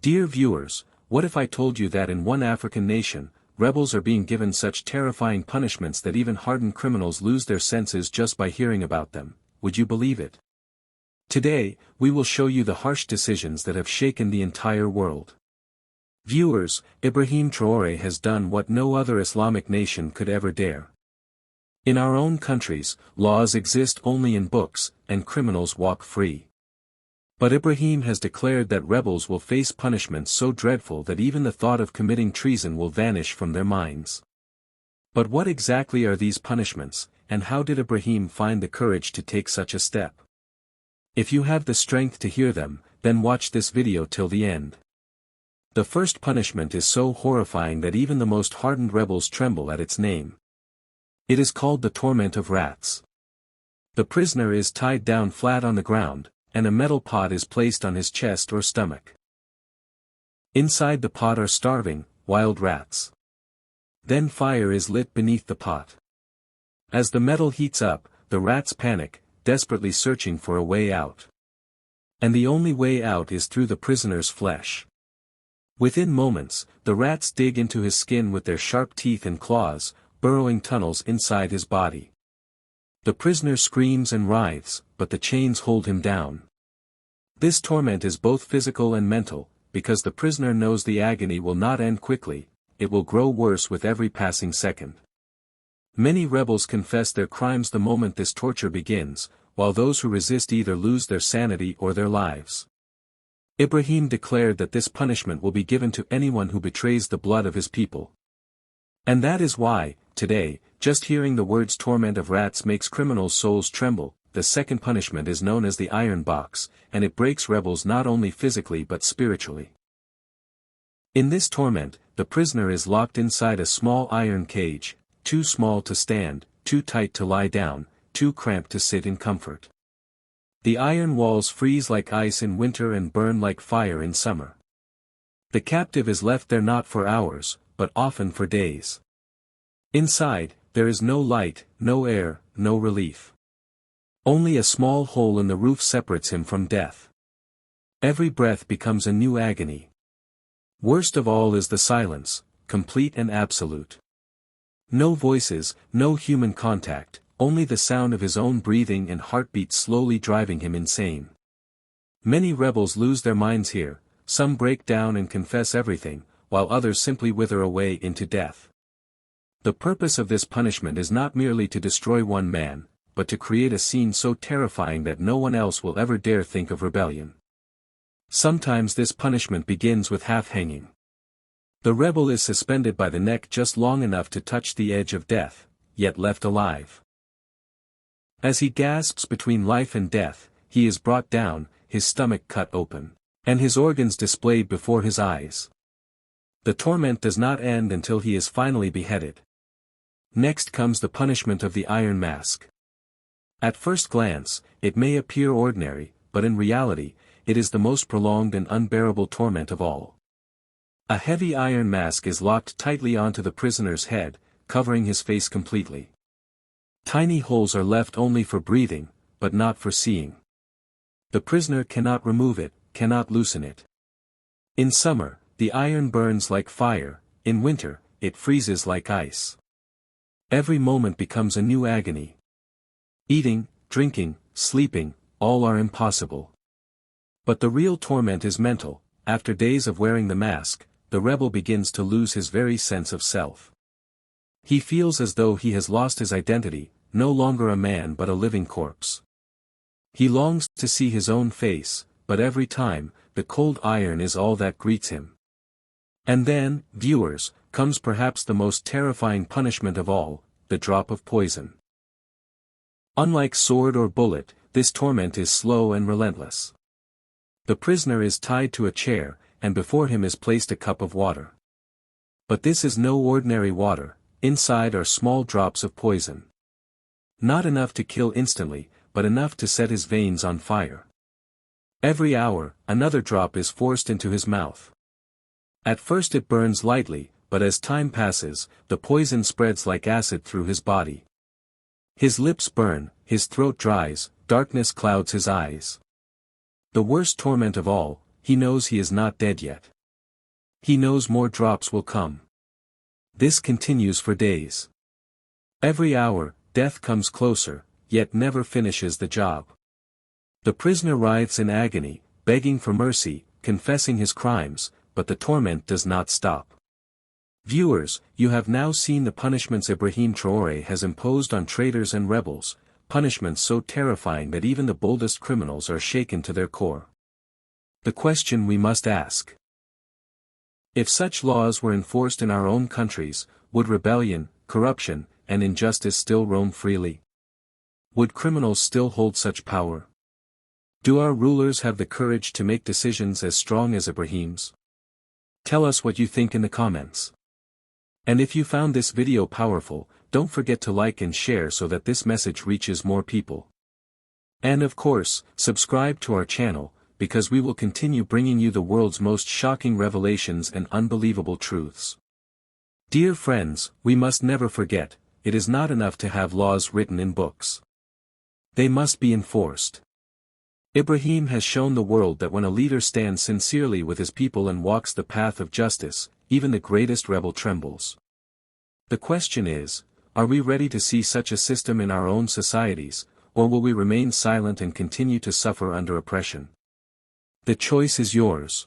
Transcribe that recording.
Dear viewers, what if I told you that in one African nation, rebels are being given such terrifying punishments that even hardened criminals lose their senses just by hearing about them? Would you believe it? Today, we will show you the harsh decisions that have shaken the entire world. Viewers, Ibrahim Traoré has done what no other Islamic nation could ever dare. In our own countries, laws exist only in books, and criminals walk free. But Ibrahim has declared that rebels will face punishments so dreadful that even the thought of committing treason will vanish from their minds. But what exactly are these punishments, and how did Ibrahim find the courage to take such a step? If you have the strength to hear them, then watch this video till the end. The first punishment is so horrifying that even the most hardened rebels tremble at its name. It is called the Torment of Rats. The prisoner is tied down flat on the ground, and a metal pot is placed on his chest or stomach. Inside the pot are starving, wild rats. Then fire is lit beneath the pot. As the metal heats up, the rats panic, desperately searching for a way out. And the only way out is through the prisoner's flesh. Within moments, the rats dig into his skin with their sharp teeth and claws, burrowing tunnels inside his body. The prisoner screams and writhes, but the chains hold him down. This torment is both physical and mental, because the prisoner knows the agony will not end quickly, it will grow worse with every passing second. Many rebels confess their crimes the moment this torture begins, while those who resist either lose their sanity or their lives. Ibrahim declared that this punishment will be given to anyone who betrays the blood of his people. And that is why, today, just hearing the words torment of rats makes criminals' souls tremble. The second punishment is known as the iron box, and it breaks rebels not only physically but spiritually. In this torment, the prisoner is locked inside a small iron cage, too small to stand, too tight to lie down, too cramped to sit in comfort. The iron walls freeze like ice in winter and burn like fire in summer. The captive is left there not for hours, but often for days. Inside, there is no light, no air, no relief. Only a small hole in the roof separates him from death. Every breath becomes a new agony. Worst of all is the silence, complete and absolute. No voices, no human contact, only the sound of his own breathing and heartbeat slowly driving him insane. Many rebels lose their minds here, some break down and confess everything, while others simply wither away into death. The purpose of this punishment is not merely to destroy one man, but to create a scene so terrifying that no one else will ever dare think of rebellion. Sometimes this punishment begins with half-hanging. The rebel is suspended by the neck just long enough to touch the edge of death, yet left alive. As he gasps between life and death, he is brought down, his stomach cut open, and his organs displayed before his eyes. The torment does not end until he is finally beheaded. Next comes the punishment of the iron mask. At first glance, it may appear ordinary, but in reality, it is the most prolonged and unbearable torment of all. A heavy iron mask is locked tightly onto the prisoner's head, covering his face completely. Tiny holes are left only for breathing, but not for seeing. The prisoner cannot remove it, cannot loosen it. In summer, the iron burns like fire, in winter, it freezes like ice. Every moment becomes a new agony. Eating, drinking, sleeping, all are impossible. But the real torment is mental. After days of wearing the mask, the rebel begins to lose his very sense of self. He feels as though he has lost his identity, no longer a man but a living corpse. He longs to see his own face, but every time, the cold iron is all that greets him. And then, viewers, comes perhaps the most terrifying punishment of all, the drop of poison. Unlike sword or bullet, this torment is slow and relentless. The prisoner is tied to a chair, and before him is placed a cup of water. But this is no ordinary water, inside are small drops of poison. Not enough to kill instantly, but enough to set his veins on fire. Every hour, another drop is forced into his mouth. At first it burns lightly, but as time passes, the poison spreads like acid through his body. His lips burn, his throat dries, darkness clouds his eyes. The worst torment of all, he knows he is not dead yet. He knows more drops will come. This continues for days. Every hour, death comes closer, yet never finishes the job. The prisoner writhes in agony, begging for mercy, confessing his crimes, but the torment does not stop. Viewers, you have now seen the punishments Ibrahim Traoré has imposed on traitors and rebels, punishments so terrifying that even the boldest criminals are shaken to their core. The question we must ask: if such laws were enforced in our own countries, would rebellion, corruption, and injustice still roam freely? Would criminals still hold such power? Do our rulers have the courage to make decisions as strong as Ibrahim's? Tell us what you think in the comments. And if you found this video powerful, don't forget to like and share so that this message reaches more people. And of course, subscribe to our channel, because we will continue bringing you the world's most shocking revelations and unbelievable truths. Dear friends, we must never forget, it is not enough to have laws written in books. They must be enforced. Ibrahim has shown the world that when a leader stands sincerely with his people and walks the path of justice, even the greatest rebel trembles. The question is, are we ready to see such a system in our own societies, or will we remain silent and continue to suffer under oppression? The choice is yours.